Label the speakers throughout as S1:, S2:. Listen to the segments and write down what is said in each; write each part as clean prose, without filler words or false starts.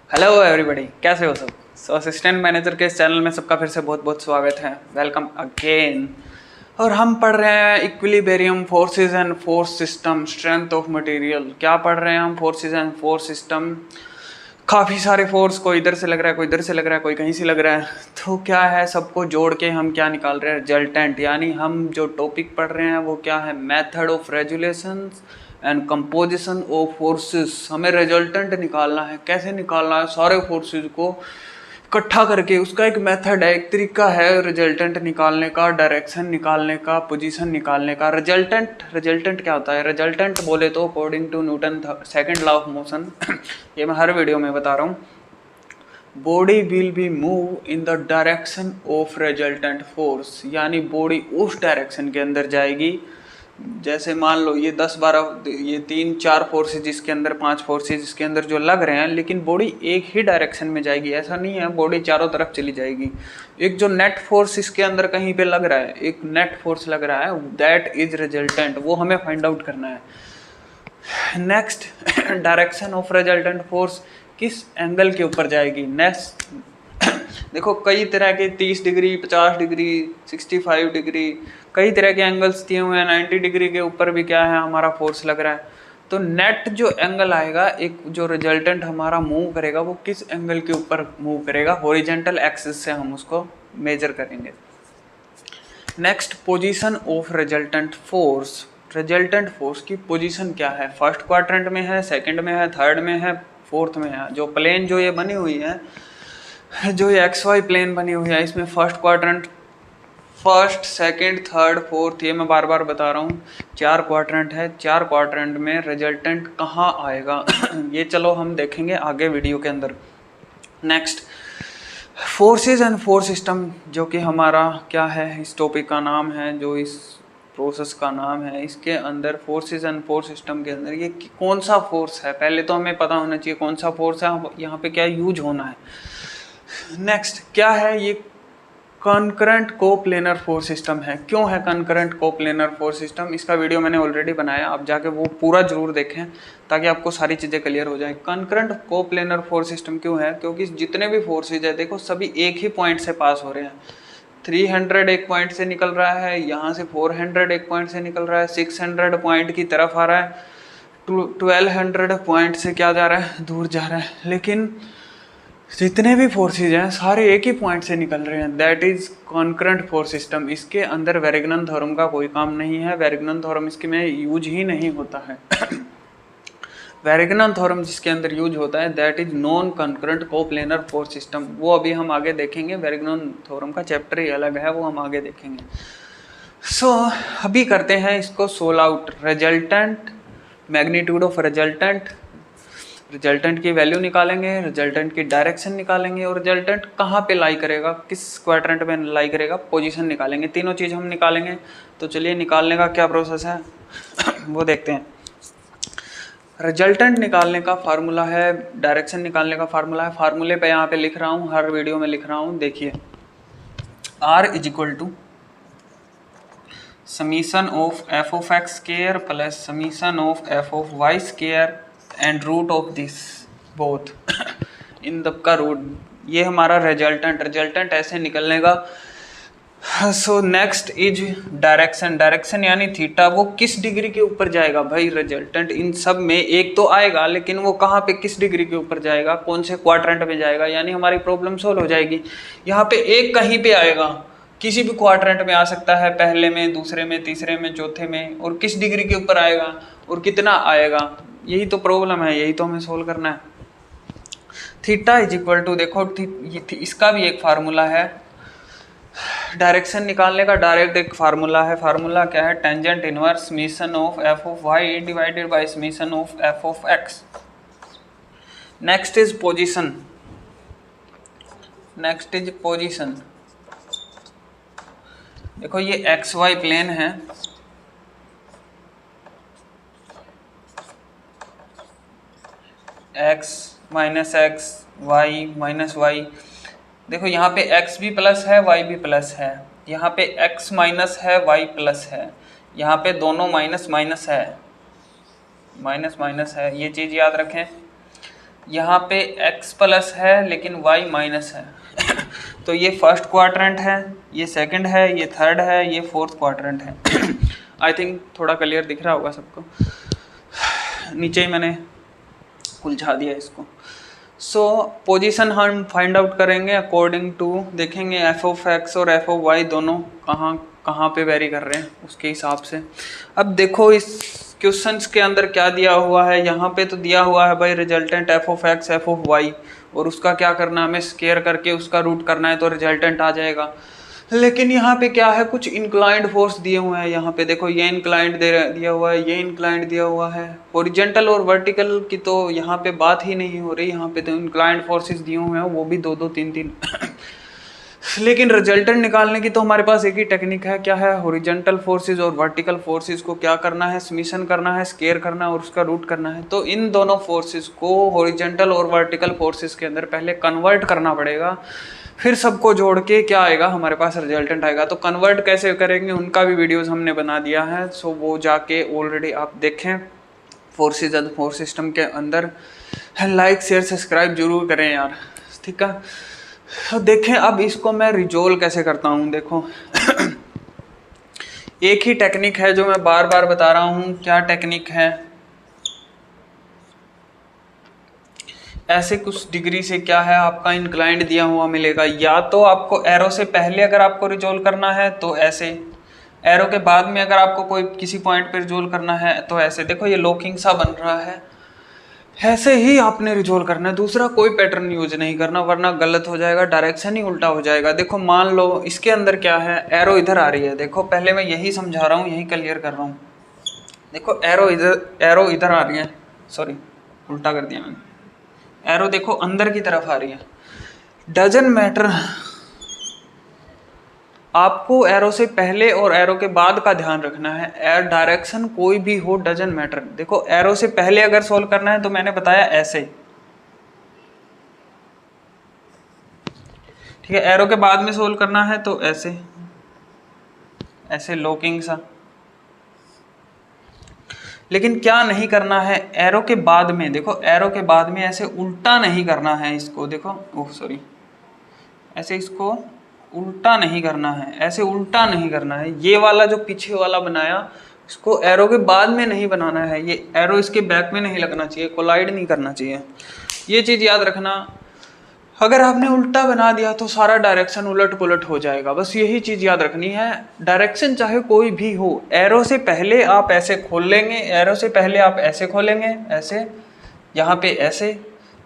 S1: Hello everybody, कैसे हो सब। असिस्टेंट मैनेजर के इस चैनल में सबका फिर से बहुत बहुत स्वागत है। Welcome again. और हम पढ़ रहे हैं equilibrium forces and force system, strength of material. क्या पढ़ रहे हैं हम? Forces and force system. काफ़ी सारे फोर्स, कोई इधर से लग रहा है, कोई इधर से लग रहा है, कोई कहीं से लग रहा है। तो क्या है, सबको जोड़ के हम क्या निकाल रहे हैं? रिजल्टेंट। यानी हम जो टॉपिक पढ़ रहे हैं वो क्या है? Method of resolution and composition of forces. हमें रिजल्टेंट निकालना है। कैसे निकालना है? सारे फोर्सेस को इकट्ठा करके उसका एक मेथड है, एक तरीका है रिजल्टेंट निकालने का, डायरेक्शन निकालने का, पोजीशन निकालने का। रिजल्टेंट क्या होता है? रिजल्टेंट बोले तो according to Newton second law of motion ये मैं हर वीडियो में बता रहा हूँ। Body will be move in the direction of resultant force, यानी बॉडी उस डायरेक्शन के अंदर जाएगी। जैसे मान लो ये 10-12 ये 3-4 फोर्सेज इसके अंदर, 5 फोर्सेज इसके अंदर जो लग रहे हैं, लेकिन बॉडी एक ही डायरेक्शन में जाएगी। ऐसा नहीं है बॉडी चारों तरफ चली जाएगी। एक जो नेट फोर्स इसके अंदर कहीं पे लग रहा है, एक नेट फोर्स लग रहा है, दैट इज रिजल्टेंट। वो हमें फाइंड आउट करना है। Next, direction of resultant force किस एंगल के ऊपर जाएगी। नेक्स्ट देखो, कई तरह के 30 डिग्री, 50 डिग्री, 65 डिग्री, कई तरह के एंगल्स दिए हुए हैं। 90 डिग्री के ऊपर भी क्या है, हमारा फोर्स लग रहा है। तो नेट जो एंगल आएगा, एक जो रिजल्टेंट हमारा मूव करेगा, वो किस एंगल के ऊपर मूव करेगा? हॉरिजॉन्टल एक्सिस से हम उसको मेजर करेंगे। Next, position of resultant force. Resultant force की पोजीशन क्या है? फर्स्ट क्वाड्रेंट में है, सेकंड में है, थर्ड में है, फोर्थ में है। जो प्लेन जो ये बनी हुई है, जो ये XY प्लेन बनी हुई है, इसमें first quadrant, first, second, third, fourth, ये मैं बार बार बता रहा हूँ, 4 क्वाड्रेंट है। 4 क्वाड्रेंट में रिजल्टेंट कहाँ आएगा ये चलो हम देखेंगे आगे वीडियो के अंदर। Next, forces and force system, जो कि हमारा क्या है, इस टॉपिक का नाम है, जो इस प्रोसेस का नाम है। इसके अंदर फोर्सेस एंड फोर्स सिस्टम के अंदर ये कौन सा फोर्स है, पहले तो हमें पता होना चाहिए कौन सा फोर्स है, यहाँ पे क्या यूज होना है। नेक्स्ट, क्या है ये? कॉन्करेंट कोप्लेनर फोर्स सिस्टम है। क्यों है कॉन्करेंट कोप्लेनर फोर्स सिस्टम? इसका वीडियो मैंने ऑलरेडी बनाया, आप जाके वो पूरा जरूर देखें ताकि आपको सारी चीज़ें क्लियर हो जाए। कॉन्करेंट कोप्लेनर फोर्स सिस्टम क्यों है? क्योंकि जितने भी फोर्सेज है, देखो सभी एक ही पॉइंट से पास हो रहे हैं। 300 एक पॉइंट से निकल रहा है, यहाँ से 400 एक पॉइंट से निकल रहा है, 600 पॉइंट की तरफ आ रहा है, 1200 पॉइंट से क्या जा रहा है, दूर जा रहा है। लेकिन जितने भी फोर्सेज हैं सारे एक ही पॉइंट से निकल रहे हैं, that is concurrent force system. इसके अंदर वेरिग्नन थ्योरम का कोई काम नहीं है। वेरिग्नन थ्योरम इसके में यूज ही नहीं होता है वेरिग्नन थ्योरम जिसके अंदर यूज होता है, that is non concurrent coplanar force system. वो अभी हम आगे देखेंगे। वेरिग्नन थ्योरम का चैप्टर ही अलग है, वो हम आगे देखेंगे। सो अभी करते हैं इसको solve out. Resultant, magnitude of resultant, resultant की वैल्यू निकालेंगे, रिजल्टेंट की डायरेक्शन निकालेंगे, और रिजल्टेंट कहाँ पे लाई करेगा, किस क्वाड्रेंट में लाई करेगा, पोजीशन निकालेंगे। तीनों चीज़ हम निकालेंगे। तो चलिए निकालने का क्या प्रोसेस है वो देखते हैं। रिजल्टेंट निकालने का फार्मूला है, डायरेक्शन निकालने का फार्मूला है। फार्मूले पे यहाँ पे लिख रहा हूँ, हर वीडियो में लिख रहा हूँ, देखिए। R is equal to summation of f of x square plus summation of f of y square and root of this both in the का रूट। ये हमारा रिजल्टेंट ऐसे निकलने का। So next is direction. Direction यानी theta, वो किस degree के ऊपर जाएगा भाई रिजल्टेंट? इन सब में एक तो आएगा, लेकिन वो कहाँ पे, किस डिग्री के ऊपर जाएगा, कौन से क्वाड्रेंट में जाएगा, यानी हमारी प्रॉब्लम सोल्व हो जाएगी। यहाँ पे एक कहीं पे आएगा, किसी भी क्वाड्रेंट में आ सकता है, पहले में, दूसरे में, तीसरे में, चौथे में, और किस डिग्री के ऊपर आएगा और कितना आएगा, यही तो प्रॉब्लम है, यही तो हमें सोल्व करना है। थीटा इज इक्वल टू, देखो इसका भी एक फार्मूला है डायरेक्शन निकालने का, डायरेक्ट एक फार्मूला है। फार्मूला क्या है? Tangent inverse summation of f of y divided by summation of f of x। Next is position. Next is position. देखो ये XY प्लेन है, x minus X, Y minus Y. देखो यहाँ पे x भी प्लस है, y भी plus है, यहाँ पे x माइनस है, y प्लस है, यहाँ पे दोनों माइनस माइनस है, माइनस माइनस है, ये चीज़ याद रखें। यहाँ पे x प्लस है लेकिन y माइनस है तो ये फर्स्ट क्वाड्रेंट है, ये सेकंड है, ये थर्ड है, ये फोर्थ क्वाड्रेंट है आई थिंक थोड़ा क्लियर दिख रहा होगा सबको, नीचे ही मैंने उलझा दिया इसको। सो पोजीशन हम फाइंड आउट करेंगे अकॉर्डिंग टू, देखेंगे एफ ऑफ एक्स और एफ ऑफ वाई दोनों कहाँ कहाँ पे वेरी कर रहे हैं उसके हिसाब से। अब देखो इस क्वेश्चंस के अंदर क्या दिया हुआ है, यहाँ पे तो दिया हुआ है भाई resultant F of X F of Y, और उसका क्या करना है, हमें स्क्वायर करके उसका रूट करना है तो रिजल्टेंट आ जाएगा। लेकिन यहाँ पे क्या है, कुछ इंक्लाइंड फोर्स दिए हुए हैं, यहाँ पे देखो ये इंक्लाइंड दिया हुआ है, ये इंक्लाइंड दिया हुआ है, हॉरिजॉन्टल और वर्टिकल की तो यहाँ पे बात ही नहीं हो रही, यहाँ पे तो इंक्लाइंड फोर्सेस दिए हुए हैं वो भी दो दो तीन तीन लेकिन रिजल्टेंट निकालने की तो हमारे पास एक ही टेक्निक है, क्या है, हॉरिजॉन्टल फोर्सेस और वर्टिकल फोर्सेस को क्या करना है, समीशन करना है, स्क्वायर करना है और उसका रूट करना है। तो इन दोनों फोर्सेस को हॉरिजॉन्टल और वर्टिकल फोर्सेस के अंदर पहले कन्वर्ट करना पड़ेगा, फिर सबको जोड़ के क्या आएगा, हमारे पास रिजल्टेंट आएगा। तो कन्वर्ट कैसे करेंगे उनका भी वीडियोस हमने बना दिया है, सो वो जाके ऑलरेडी आप देखें फोर्सेस एंड फोर्स सिस्टम के अंदर। लाइक शेयर सब्सक्राइब जरूर करें यार, ठीक है। तो देखें अब इसको मैं रिजोल्व कैसे करता हूँ। देखो एक ही टेक्निक है जो मैं बार बार बता रहा हूँ, क्या टेक्निक है, ऐसे कुछ डिग्री से क्या है आपका इंक्लाइंड दिया हुआ मिलेगा, या तो आपको एरो से पहले अगर आपको रिजोल्व करना है तो ऐसे, एरो के बाद में अगर आपको कोई किसी पॉइंट पर रिजोल्व करना है तो ऐसे। देखो ये लॉकिंग सा बन रहा है, ऐसे ही आपने रिजोल्व करना है, दूसरा कोई पैटर्न यूज नहीं करना वरना गलत हो जाएगा, डायरेक्शन ही उल्टा हो जाएगा। देखो मान लो इसके अंदर क्या है, एरो इधर आ रही है, देखो पहले मैं यही समझा रहा हूँ, यही क्लियर कर रहा हूँ। देखो एरो इधर आ रही है, सॉरी उल्टा कर दिया मैंने, एरो देखो अंदर की तरफ आ रही है। डजंट मैटर, आपको एरो से पहले और एरो के बाद का ध्यान रखना है, एर डायरेक्शन कोई भी हो डजंट मैटर। देखो एरो से पहले अगर सोल्व करना है तो मैंने बताया ऐसे, ठीक है। एरो के बाद में सोल्व करना है तो ऐसे, ऐसे लॉकिंग सा। लेकिन क्या नहीं करना है, एरो के बाद में, देखो एरो के बाद में ऐसे उल्टा नहीं करना है इसको, देखो ओह सॉरी, ऐसे इसको उल्टा नहीं करना है, ऐसे उल्टा नहीं करना है। ये वाला जो पीछे वाला बनाया इसको एरो के बाद में नहीं बनाना है, ये एरो इसके बैक में नहीं लगना चाहिए, कोलाइड नहीं करना चाहिए, ये चीज़ याद रखना। अगर आपने उल्टा बना दिया तो सारा डायरेक्शन उलट पुलट हो जाएगा, बस यही चीज़ याद रखनी है। डायरेक्शन चाहे कोई भी हो, एरो से पहले आप ऐसे खोल लेंगे, एरो से पहले आप ऐसे खोलेंगे, ऐसे यहाँ पे ऐसे,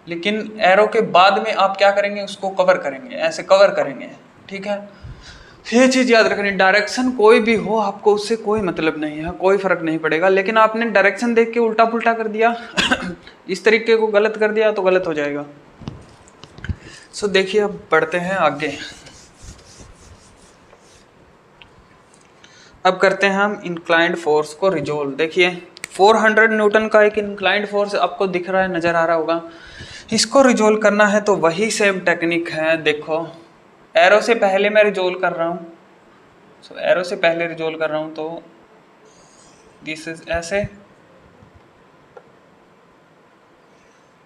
S1: लेकिन एरो के बाद में आप क्या करेंगे, उसको कवर करेंगे, ऐसे कवर करेंगे, ठीक है। ये चीज़ याद रखनी, डायरेक्शन कोई भी हो आपको उससे कोई मतलब नहीं है, कोई फर्क नहीं पड़ेगा। लेकिन आपने डायरेक्शन देख के उल्टा पुल्टा कर दिया इस तरीके को गलत कर दिया तो गलत हो जाएगा। सो देखिए अब बढ़ते हैं आगे। अब करते हैं हम इंक्लाइंड फोर्स को रिजोल्व। देखिए 400 न्यूटन का एक इंक्लाइंड फोर्स आपको दिख रहा है, नज़र आ रहा होगा। इसको रिजोल्व करना है तो वही सेम टेक्निक है। देखो एरो से पहले मैं रिजोल्व कर रहा हूँ, सो एरो से पहले रिजोल्व कर रहा हूँ तो दिस इज ऐसे,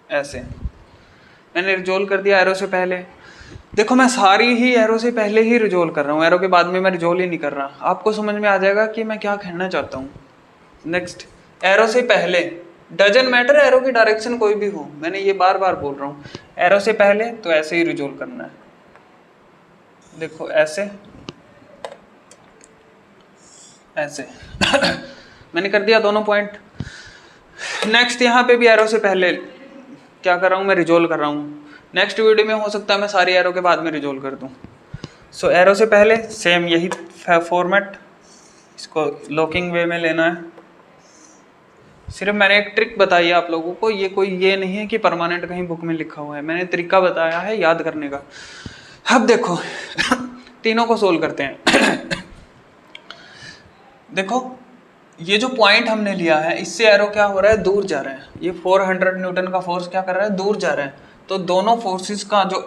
S1: ऐसे मैंने रिजोल्व कर दिया एरो से पहले। देखो मैं सारी ही एरो से पहले ही रिजोल्व कर रहा हूँ, एरो के बाद में मैं रिजोल्व ही नहीं कर रहा। आपको समझ में आ जाएगा कि मैं क्या कहना चाहता हूँ। नेक्स्ट, एरो से पहले, डजंट मैटर एरो की डायरेक्शन कोई भी हो, मैंने ये बार बार बोल रहा हूँ। एरो से पहले तो ऐसे ही रिजोल्व करना है, देखो ऐसे ऐसे मैंने कर दिया दोनों पॉइंट। नेक्स्ट यहाँ पे भी एरो से पहले क्या कर रहा हूँ, मैं रिजोल्व कर रहा हूँ। नेक्स्ट वीडियो में हो सकता है मैं सारी एरो के बाद में रिजोल्व कर दूँ। सो एरो से पहले सेम यही फॉर्मेट, इसको लॉकिंग वे में लेना है। सिर्फ मैंने एक ट्रिक बताई है आप लोगों को, ये कोई ये नहीं है कि परमानेंट कहीं बुक में लिखा हुआ है, मैंने तरीका बताया है याद करने का। अब देखो तीनों को सोल्व करते हैं। देखो ये जो पॉइंट हमने लिया है इससे एरो क्या हो रहा है, दूर जा रहा है। ये 400 न्यूटन का फोर्स क्या कर रहा है, दूर जा रहा है। तो दोनों फोर्सेस का जो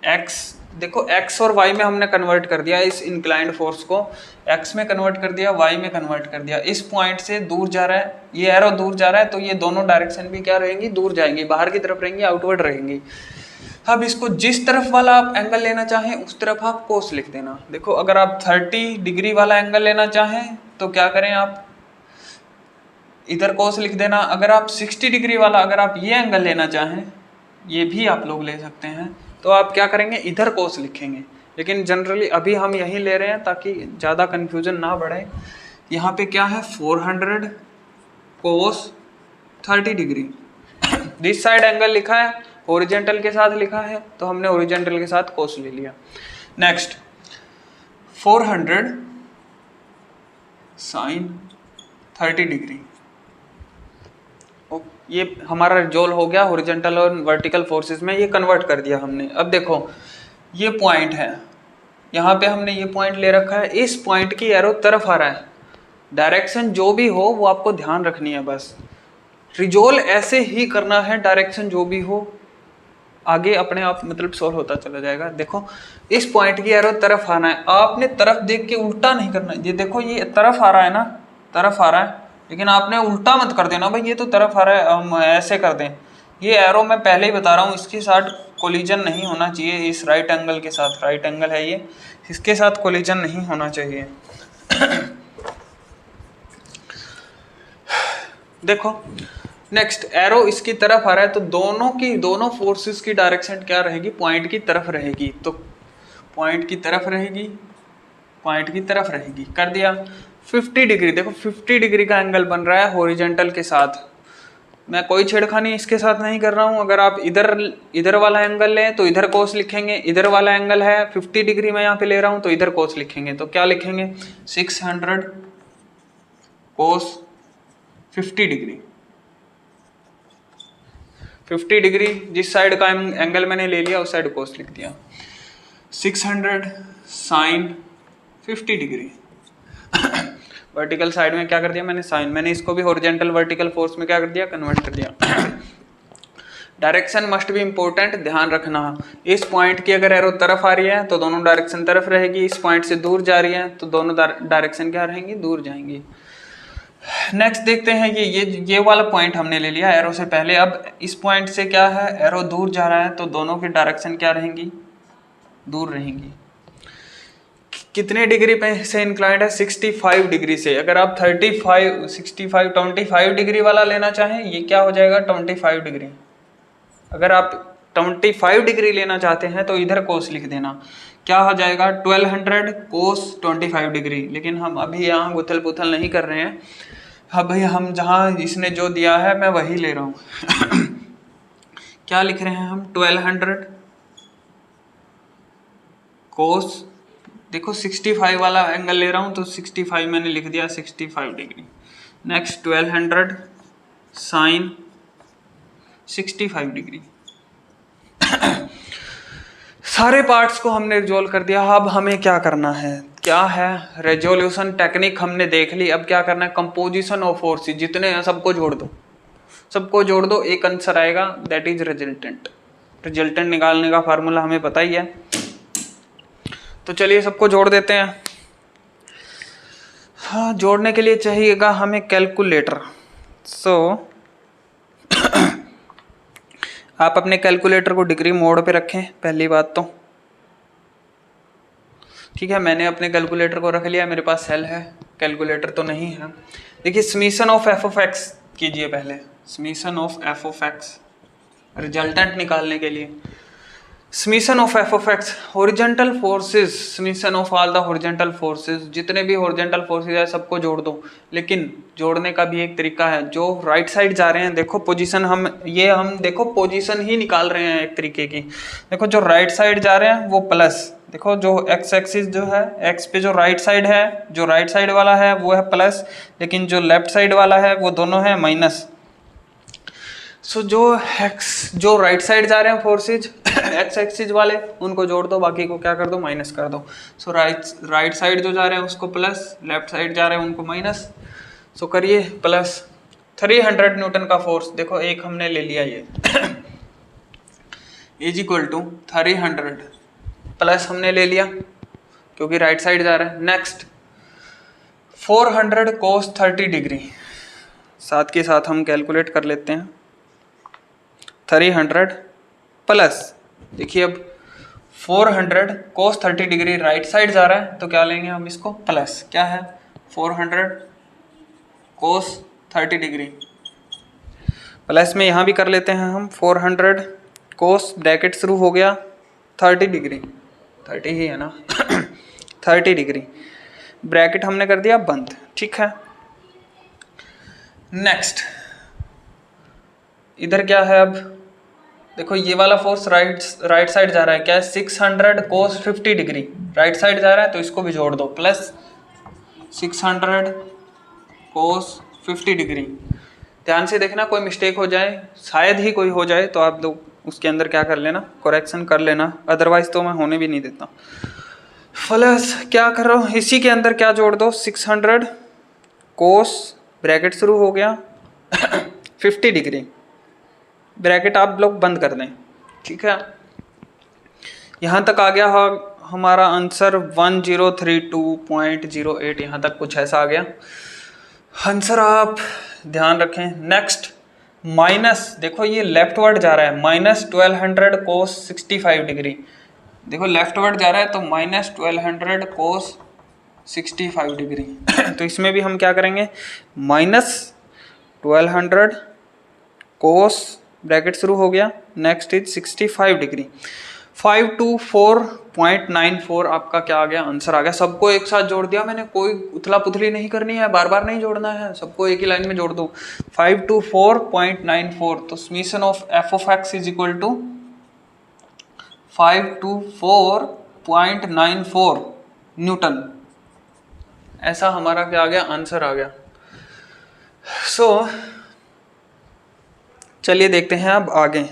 S1: एक्स देखो x और y में हमने कन्वर्ट कर दिया, इस इंक्लाइंड फोर्स को x में कन्वर्ट कर दिया, y में कन्वर्ट कर दिया। इस पॉइंट से दूर जा रहा है, ये एरो दूर जा रहा है, तो ये दोनों डायरेक्शन भी क्या रहेंगी, दूर जाएंगी, बाहर की तरफ रहेंगी, आउटवर्ड रहेंगी। अब इसको जिस तरफ वाला आप एंगल लेना चाहें उस तरफ आप कोस लिख देना। देखो अगर आप 30 डिग्री वाला एंगल लेना चाहें तो क्या करें, आप इधर कोस लिख देना। अगर आप 60 डिग्री वाला, अगर आप ये एंगल लेना चाहें, ये भी आप लोग ले सकते हैं, तो आप क्या करेंगे, इधर कोस लिखेंगे। लेकिन जनरली अभी हम यही ले रहे हैं ताकि ज़्यादा कन्फ्यूजन ना बढ़े। यहाँ पे क्या है, 400 कोस 30 डिग्री। दिस साइड एंगल लिखा है, हॉरिजॉन्टल के साथ लिखा है, तो हमने हॉरिजॉन्टल के साथ कोस ले लिया। Next 400 sine 30 degree. ये हमारा रिजोल्व हो गया हॉरिजॉन्टल और वर्टिकल फोर्सेस में, ये कन्वर्ट कर दिया हमने। अब देखो ये पॉइंट है, यहाँ पे हमने ये पॉइंट ले रखा है, इस पॉइंट की एरो तरफ आ रहा है। डायरेक्शन जो भी हो वो आपको ध्यान रखनी है, बस रिजोल्व ऐसे ही करना है, डायरेक्शन जो भी हो आगे अपने आप मतलब सॉल्व होता चला जाएगा। देखो इस पॉइंट की एरो तरफ आना है, आपने तरफ देख के उल्टा नहीं करना। ये देखो ये तरफ आ रहा है ना, तरफ आ रहा है, लेकिन आपने उल्टा मत कर देना भाई, ये तो तरफ आ रहा है, हम ऐसे कर दें। ये एरो मैं पहले ही बता रहा हूँ, इसके साथ कोलिजन नहीं होना चाहिए, इस राइट एंगल के साथ, राइट एंगल है ये, इसके साथ कोलिजन नहीं होना चाहिए। देखो नेक्स्ट एरो इसकी तरफ आ रहा है, तो दोनों फोर्सेस की डायरेक्शन क्या रहेगी, पॉइंट की तरफ रहेगी। तो पॉइंट की तरफ रहेगी, पॉइंट की तरफ रहेगी, कर दिया। 50 डिग्री, देखो 50 डिग्री का एंगल बन रहा है हॉरिजॉन्टल के साथ। मैं कोई छेड़खानी इसके साथ नहीं कर रहा हूँ। अगर आप इधर वाला एंगल लें तो इधर कोस लिखेंगे, इधर वाला एंगल है 50 डिग्री मैं यहाँ पे ले रहा हूँ तो इधर कोस लिखेंगे। तो क्या लिखेंगे, 600 कोस 50 डिग्री। 50 डिग्री जिस साइड का एंगल मैंने ले लिया उस साइड कोस लिख दिया। 600 साइन 50 डिग्री। वर्टिकल साइड में क्या कर दिया मैंने, साइन। मैंने इसको भी हॉरिजॉन्टल वर्टिकल फोर्स में क्या कर दिया, कन्वर्ट कर दिया। डायरेक्शन मस्ट बी इम्पोर्टेंट, ध्यान रखना। इस पॉइंट की अगर एरो तरफ आ रही है तो दोनों डायरेक्शन तरफ रहेगी, इस पॉइंट से दूर जा रही है तो दोनों डायरेक्शन क्या रहेंगी, दूर जाएंगी। नेक्स्ट देखते हैं, ये वाला पॉइंट हमने ले लिया एरो से पहले। अब इस पॉइंट से क्या है, एरो दूर जा रहा है तो दोनों की डायरेक्शन क्या रहेंगी, दूर रहेंगी। कितने डिग्री पे से इंक्लाइंड है, 65 डिग्री से। अगर आप 25 डिग्री वाला लेना चाहें, ये क्या हो जाएगा 25 डिग्री। अगर आप 25 डिग्री लेना चाहते हैं तो इधर कोस लिख देना, क्या हो जाएगा 1200 कोस 25 डिग्री। लेकिन हम अभी यहाँ गुथल पुथल नहीं कर रहे हैं, अभी हम जहाँ इसने जो दिया है मैं वही ले रहा हूँ। क्या लिख रहे हैं हम, 1200 कोस, देखो 65 वाला एंगल ले रहा हूँ तो 65 मैंने लिख दिया 65 डिग्री। Next 1200 sine 65 degree. सारे पार्ट्स को हमने रिजोल्व कर दिया। अब हमें क्या करना है, क्या है, रेजोल्यूशन टेक्निक हमने देख ली। अब क्या करना है, कंपोजिशन ऑफ फोर्सेस, जितने हैं सबको जोड़ दो, सबको जोड़ दो, एक आंसर आएगा, दैट इज रिजल्टेंट। रिजल्टेंट निकालने का फार्मूला हमें पता ही है, तो चलिए सबको जोड़ देते हैं। हाँ, जोड़ने के लिए चाहिएगा हमें कैलकुलेटर। सो आप अपने कैलकुलेटर को डिग्री मोड पे रखें, पहली बात तो ठीक है। मैंने अपने कैलकुलेटर को रख लिया, मेरे पास सेल है, कैलकुलेटर तो नहीं है। देखिए summation of F of x कीजिए पहले, summation of F of x resultant निकालने के लिए। Summation of F of x, horizontal forces, summation of all the horizontal forces, जितने भी हॉरिजॉन्टल फोर्सेस है सबको जोड़ दो। लेकिन जोड़ने का भी एक तरीका है, जो राइट साइड जा रहे हैं, देखो पोजीशन हम देखो पोजीशन ही निकाल रहे हैं एक तरीके की। देखो जो राइट साइड जा रहे हैं वो प्लस, देखो जो एक्स एक्सिस जो है, एक्स पे जो राइट साइड है, जो राइट साइड वाला है वो है प्लस, लेकिन जो लेफ्ट साइड वाला है वो दोनों है माइनस। सो जो राइट साइड जा रहे हैं फोर्सेज एक्स एक्सिस वाले, उनको जोड़ दो, बाकी को क्या कर दो, माइनस कर दो। सो राइट साइड जो जा रहे हैं उसको प्लस, लेफ्ट साइड जा रहे हैं उनको माइनस। सो करिए प्लस 300 न्यूटन का फोर्स, देखो एक हमने ले लिया ये, इज इक्वल टू 300 प्लस हमने ले लिया क्योंकि राइट साइड जा रहा है। नेक्स्ट 400 cos 30 डिग्री, साथ के साथ हम कैलकुलेट कर लेते हैं। 300 प्लस, देखिए अब 400 cos 30 डिग्री राइट साइड जा रहा है तो क्या लेंगे हम इसको प्लस, क्या है 400 cos 30 डिग्री प्लस में यहाँ भी कर लेते हैं हम 400 cos, ब्रैकेट शुरू हो गया 30 डिग्री, 30 ही है ना 30 डिग्री, ब्रैकेट हमने कर दिया बंद, ठीक है। नेक्स्ट इधर क्या है, अब देखो ये वाला फोर्स राइट साइड जा रहा है, क्या है 600 cos 50 डिग्री राइट साइड जा रहा है तो इसको भी जोड़ दो, प्लस 600 cos 50 डिग्री। ध्यान से देखना कोई मिस्टेक हो जाए, शायद ही कोई हो जाए तो आप लोग उसके अंदर क्या कर लेना, करेक्शन कर लेना, अदरवाइज तो मैं होने भी नहीं देता। प्लस क्या कर रहा हूँ, इसी के अंदर क्या जोड़ दो 600 cos, ब्रैकेट शुरू हो गया 50 डिग्री, ब्रैकेट आप लोग बंद कर दें, ठीक है। यहाँ तक आ गया हमारा आंसर 1032.08, यहाँ तक कुछ ऐसा आ गया आंसर, आप ध्यान रखें। नेक्स्ट माइनस, देखो ये लेफ्ट वर्ड जा रहा है, माइनस 1200 cos 65 डिग्री, देखो लेफ्ट वर्ड जा रहा है तो माइनस 1200 cos 65 डिग्री तो इसमें भी हम क्या करेंगे, माइनस 1200 cos, ब्रैकेट शुरू हो गया, नेक्स्ट इज 65 डिग्री, 524.94 आपका क्या आ गया, आंसर आ गया। सबको एक साथ जोड़ दिया मैंने, कोई उथला पुथली नहीं करनी है, बार बार नहीं जोड़ना है, सबको एक ही लाइन में जोड़ दो 524.94। तो summation of F of X is equal to 524.94 newton, ऐसा हमारा क्या आ गया, आंसर आ गया। सो चलिए देखते हैं अब आगे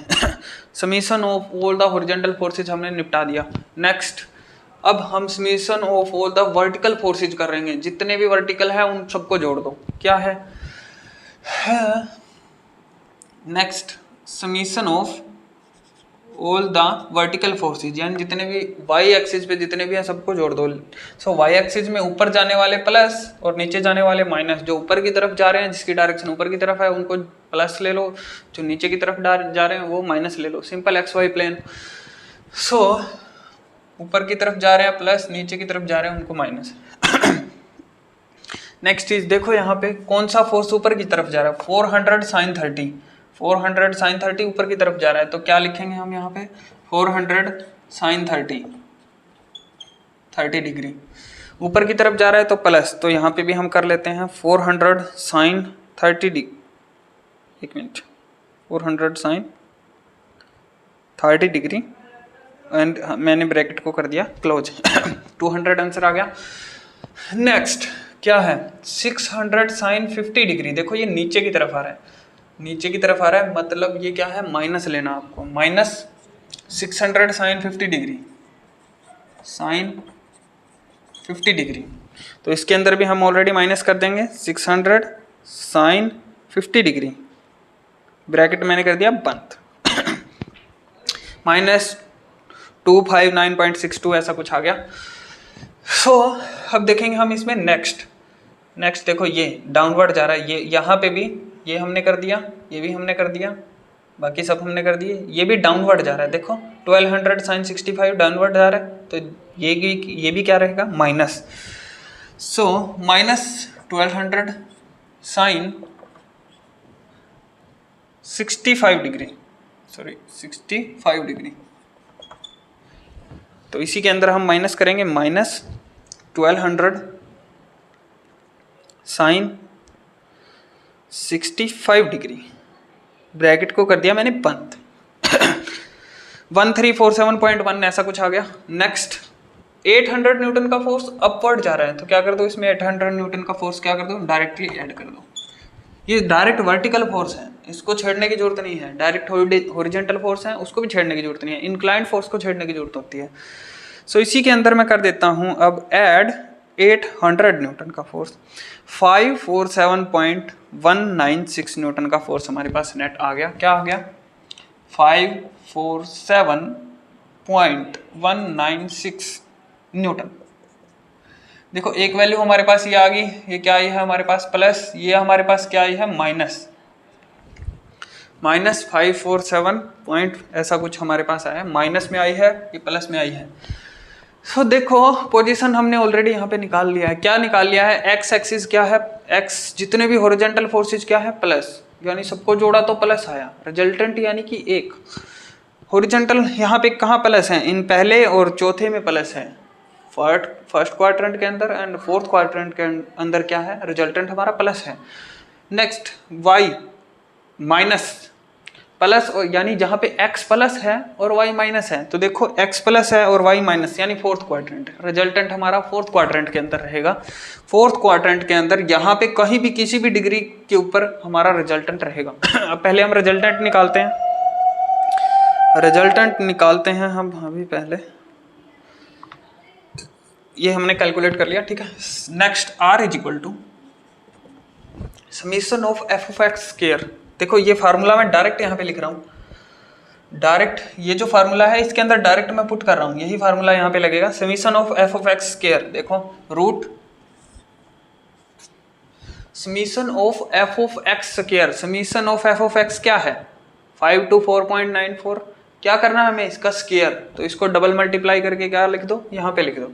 S1: summation of all the horizontal forces हमने निपटा दिया। नेक्स्ट अब हम summation of all the vertical forces कर रहे हैं, जितने भी वर्टिकल है उन सबको जोड़ दो, क्या है next summation of all the vertical forces, यानी जितने भी वाई एक्सिस पे जितने भी हैं सबको जोड़ दो। सो वाई एक्सिस में ऊपर जाने वाले प्लस और नीचे जाने वाले माइनस, जो ऊपर की तरफ जा रहे हैं जिसकी डायरेक्शन ऊपर की तरफ है उनको प्लस ले लो, जो नीचे की तरफ जा रहे हैं वो माइनस ले लो, सिंपल एक्स वाई प्लेन। सो ऊपर की तरफ जा रहे हैं प्लस, नीचे की तरफ जा रहे हैं उनको माइनस। नेक्स्ट चीज देखो यहाँ पे कौन सा फोर्स ऊपर की तरफ जा रहा है, 400 sin 30, 400 sin 30 ऊपर की तरफ जा रहा है तो क्या लिखेंगे हम यहाँ पे 400 sin 30 डिग्री, ऊपर की तरफ जा रहा है तो प्लस, तो यहाँ पे भी हम कर लेते हैं 400 sin 30 डिग्री, एक मिनट 400 sin 30 डिग्री एंड मैंने ब्रैकेट को कर दिया क्लोज 200 आंसर आ गया। नेक्स्ट क्या है 600 sin 50 डिग्री, देखो ये नीचे की तरफ आ रहा है, नीचे की तरफ आ रहा है मतलब ये क्या है माइनस लेना आपको, minus 600 sin 50 degree, sin 50 degree, तो इसके अंदर भी हम ऑलरेडी माइनस कर देंगे 600 sin 50 डिग्री, ब्रैकेट मैंने कर दिया बंद माइनस 259.62 ऐसा कुछ आ गया। सो अब देखेंगे हम इसमें नेक्स्ट देखो ये डाउनवर्ड जा रहा है, ये यहाँ पे भी ये हमने कर दिया, ये भी हमने कर दिया, बाकी सब हमने कर दिए, ये भी डाउनवर्ड जा रहा है, देखो 1200 sin 65 डाउनवर्ड जा रहा है तो ये भी क्या रहेगा minus, so minus 1200 sin 65 degree, sorry 65 degree, तो इसी के अंदर हम माइनस करेंगे माइनस 1200 sin 65 डिग्री, ब्रैकेट को कर दिया मैंने बंद 1347.1 ऐसा कुछ आ गया। नेक्स्ट 800 न्यूटन का फोर्स अपवर्ड जा रहा है तो क्या कर दो इसमें 800 न्यूटन का फोर्स क्या कर दो डायरेक्टली ऐड कर दो, ये डायरेक्ट वर्टिकल फोर्स है, इसको छेड़ने की जरूरत नहीं है, डायरेक्ट हॉरिजॉन्टल फोर्स है उसको भी छेड़ने की जरूरत नहीं है, इंक्लाइंड फोर्स को छेड़ने की जरूरत होती है। सो इसी के अंदर मैं कर देता हूँ अब ऐड 800 न्यूटन का फोर्स, 547.196 न्यूटन का फोर्स हमारे पास नेट आ गया, क्या आ गया 547 0.196 न्यूटन। देखो एक वैल्यू हमारे पास ये आ गई, ये क्या आई है हमारे पास प्लस, ये हमारे पास क्या आई है माइनस 547 पॉइंट ऐसा कुछ हमारे पास आया, माइनस में आई है, ये प्लस में आई है। सो देखो पोजीशन हमने ऑलरेडी यहाँ पे निकाल लिया है। क्या निकाल लिया है, एक्स एक्सिस क्या है, एक्स जितने भी हॉरिजॉन्टल फोर्सेज क्या है प्लस, यानी सबको जोड़ा तो प्लस आया, रिजल्टेंट यानी कि एक हॉरिजॉन्टल यहाँ पे कहाँ प्लस है, इन पहले और चौथे में प्लस है, फर्स्ट क्वाड्रेंट के अंदर एंड फोर्थ क्वाड्रेंट के अंदर क्या है, रिजल्टेंट हमारा प्लस है। नेक्स्ट वाई माइनस प्लस, और यानी जहाँ पे x प्लस है और y माइनस है, तो देखो x प्लस है और y माइनस यानी फोर्थ क्वाड्रेंट, रिजल्टेंट हमारा फोर्थ क्वाड्रेंट के अंदर रहेगा। फोर्थ क्वाड्रेंट के अंदर यहाँ पे कहीं भी किसी भी डिग्री के ऊपर हमारा रिजल्टेंट रहेगा। अब पहले हम रिजल्टेंट निकालते हैं, हम अभी पहले ये हमने कैलकुलेट कर लिया, ठीक है। Next r is equal to summation of F of X square. देखो ये फार्मूला मैं डायरेक्ट यहाँ पे लिख रहा हूँ, डायरेक्ट ये जो फार्मूला है इसके अंदर डायरेक्ट मैं पुट कर रहा हूँ, यही फार्मूला यहाँ पे लगेगा, summation of F of X square. देखो root summation of F of X square, summation of F of X क्या है 524.94, क्या करना है हमें इसका स्क्वायर, तो इसको डबल मल्टीप्लाई करके क्या लिख दो, यहाँ पे लिख दो।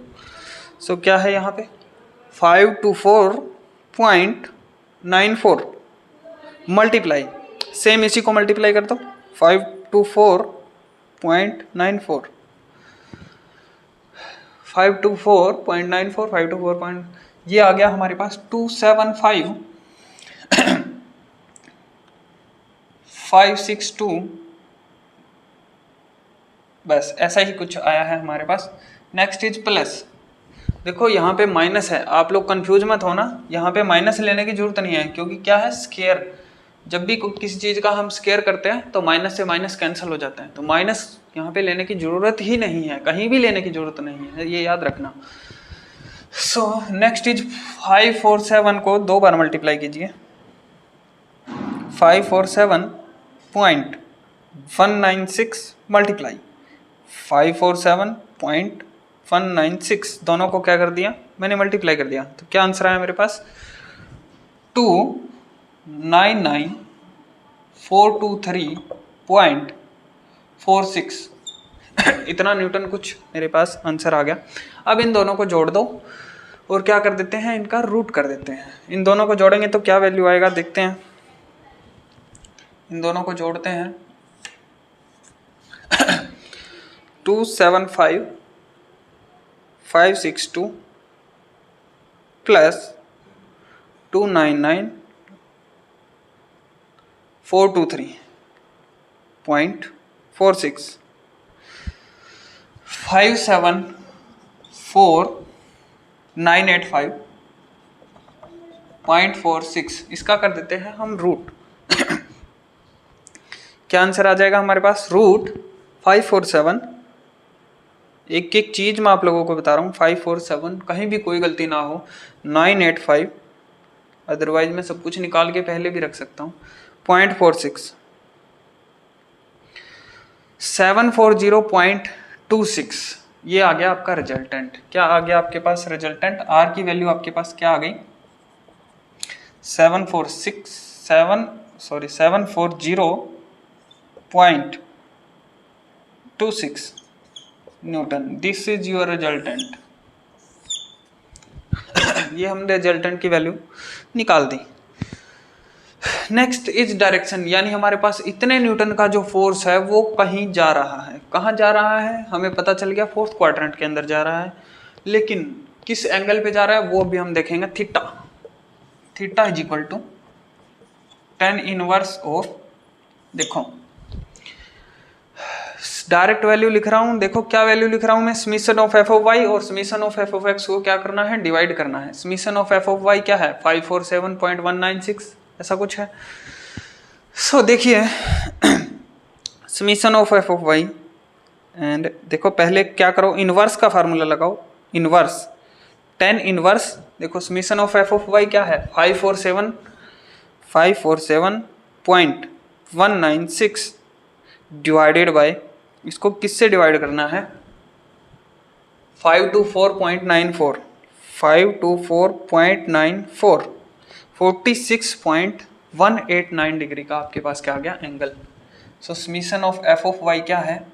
S1: सो क्या है यहाँ पे 524.94 मल्टीप्लाई, सेम इसी को मल्टीप्लाई कर दो 524.94, 524.94 ये आ गया हमारे पास 275,562, बस ऐसा ही कुछ आया है हमारे पास। नेक्स्ट इज प्लस, देखो यहाँ पे माइनस है, आप लोग कंफ्यूज मत होना, यहाँ पे माइनस लेने की जरूरत नहीं है क्योंकि क्या है स्क्वायर, जब भी किसी चीज़ का हम स्क्वायर करते हैं तो माइनस से माइनस कैंसिल हो जाता है, तो माइनस यहाँ पे लेने की ज़रूरत ही नहीं है, कहीं भी लेने की ज़रूरत नहीं है, ये याद रखना। सो नेक्स्ट इज 547 को 2 बार मल्टीप्लाई कीजिए, 547.196 मल्टीप्लाई 547.196, दोनों को क्या कर दिया मैंने मल्टीप्लाई कर दिया, तो क्या आंसर आया मेरे पास 299,423.46 इतना न्यूटन कुछ मेरे पास आंसर आ गया। अब इन दोनों को जोड़ दो और क्या कर देते हैं, इनका रूट कर देते हैं। इन दोनों को जोड़ेंगे तो क्या वैल्यू आएगा देखते हैं, इन दोनों को जोड़ते हैं 275,562 प्लस 299,423.46 574,985.46 इसका कर देते हैं हम रूट। क्या आंसर आ जाएगा हमारे पास, रूट 547, एक एक चीज मैं आप लोगों को बता रहा हूँ, 547 कहीं भी कोई गलती ना हो, 985, अदरवाइज मैं सब कुछ निकाल के पहले भी रख सकता हूँ, 0.46, 740.26 ये आ गया आपका रिजल्टेंट। क्या आ गया आपके पास रिजल्टेंट, आर की वैल्यू आपके पास क्या आ गई 740.26 Newton, this is your resultant. ये हमने रिजल्टेंट की वैल्यू निकाल दी। नेक्स्ट इज डायरेक्शन, यानी हमारे पास इतने न्यूटन का जो फोर्स है वो कहीं जा रहा है, कहाँ जा रहा है हमें पता चल गया, फोर्थ क्वाड्रेंट के अंदर जा रहा है, लेकिन किस एंगल पे जा रहा है वो भी हम देखेंगे, theta, theta is equal to tan inverse of, देखो डायरेक्ट वैल्यू लिख रहा हूं, देखो क्या वैल्यू लिख रहा हूं मैं, summation of F of Y और summation of F of X को क्या करना है, डिवाइड करना है। Summation of F of Y क्या है 547.196 ऐसा कुछ है। सो देखिए summation of F of Y and देखो पहले क्या करो, इनवर्स का फार्मूला लगाओ, इनवर्स tan इनवर्स, देखो summation of F of Y क्या है 547.196 डिवाइडेड बाय इसको किससे डिवाइड करना है? 524.94, 524.94, 46.189 डिग्री का आपके पास क्या आ गया? Angle. So summation of F of Y क्या है?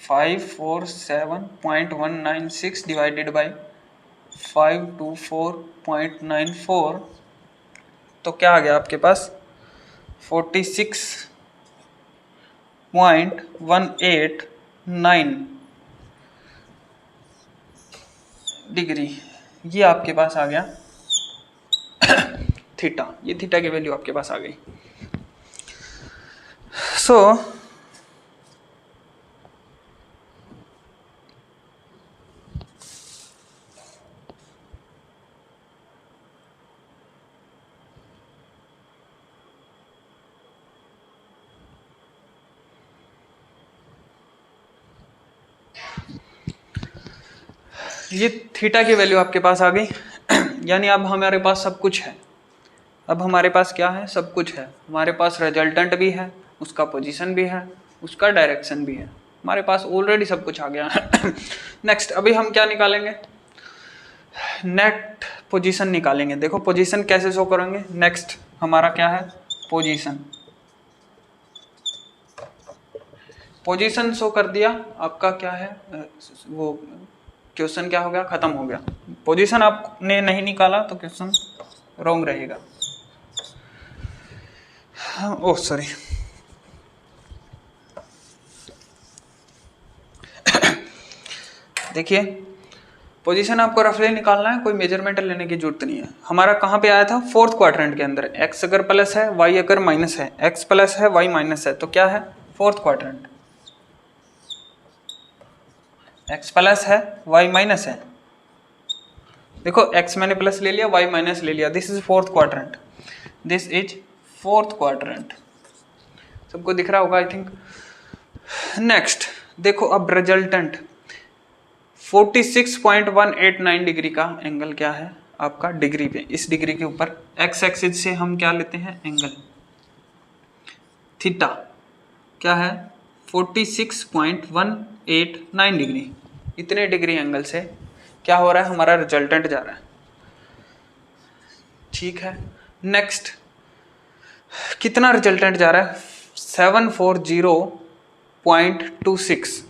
S1: 547.196 डिवाइडेड बाई 524.94, तो क्या आ गया आपके पास? 46.189 डिग्री। ये आपके पास आ गया थीटा। ये थीटा की वैल्यू आपके पास आ गई। सो ये थीटा की वैल्यू आपके पास आ गई। यानी अब हमारे पास सब कुछ है। अब हमारे पास क्या है? सब कुछ है। हमारे पास रिजल्टेंट भी है, उसका पोजीशन भी है, उसका डायरेक्शन भी है। हमारे पास ऑलरेडी सब कुछ आ गया है। नेक्स्ट अभी हम क्या निकालेंगे? नेट पोजीशन निकालेंगे। देखो पोजीशन कैसे शो करेंगे? नेक्स्ट हमारा क्या है? पोजीशन। पोजीशन शो कर दिया, आपका क्या है? वो क्वेश्चन क्या हो गया? खत्म हो गया। पोजीशन आपने नहीं निकाला तो क्वेश्चन रॉन्ग रहेगा। Oh sorry. देखिए पोजीशन आपको रफली निकालना है, कोई मेजरमेंट लेने की जरूरत नहीं है। हमारा कहाँ पे आया था? फोर्थ क्वाड्रेंट के अंदर। एक्स अगर प्लस है, वाई अगर माइनस है, एक्स प्लस है, वाई माइनस है, तो क्या है? Fourth quadrant. एक्स प्लस है, वाई माइनस है। देखो एक्स मैंने प्लस ले लिया, वाई माइनस ले लिया। This is fourth quadrant. This is fourth quadrant. सबको दिख रहा होगा आई थिंक। नेक्स्ट देखो अब रिजल्टेंट 46.189 डिग्री का एंगल क्या है आपका? डिग्री पे, इस डिग्री के ऊपर एक्स एक्सिस से हम क्या लेते हैं? Angle theta. क्या है? 46.189 डिग्री। इतने डिग्री एंगल से क्या हो रहा है? हमारा रिजल्टेंट जा रहा है। ठीक है। नेक्स्ट कितना रिजल्टेंट जा रहा है? 740.26,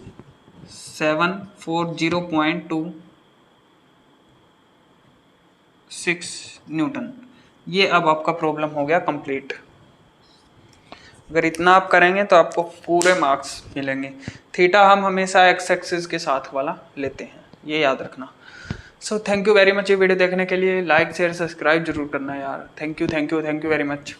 S1: 740.26 न्यूटन। ये अब आपका प्रॉब्लम हो गया कंप्लीट। अगर इतना आप करेंगे तो आपको पूरे मार्क्स मिलेंगे। थीटा हम हमेशा एक्स एक्सिस के साथ वाला लेते हैं, ये याद रखना। So thank you very much ये वीडियो देखने के लिए। लाइक शेयर सब्सक्राइब जरूर करना यार। Thank you very much.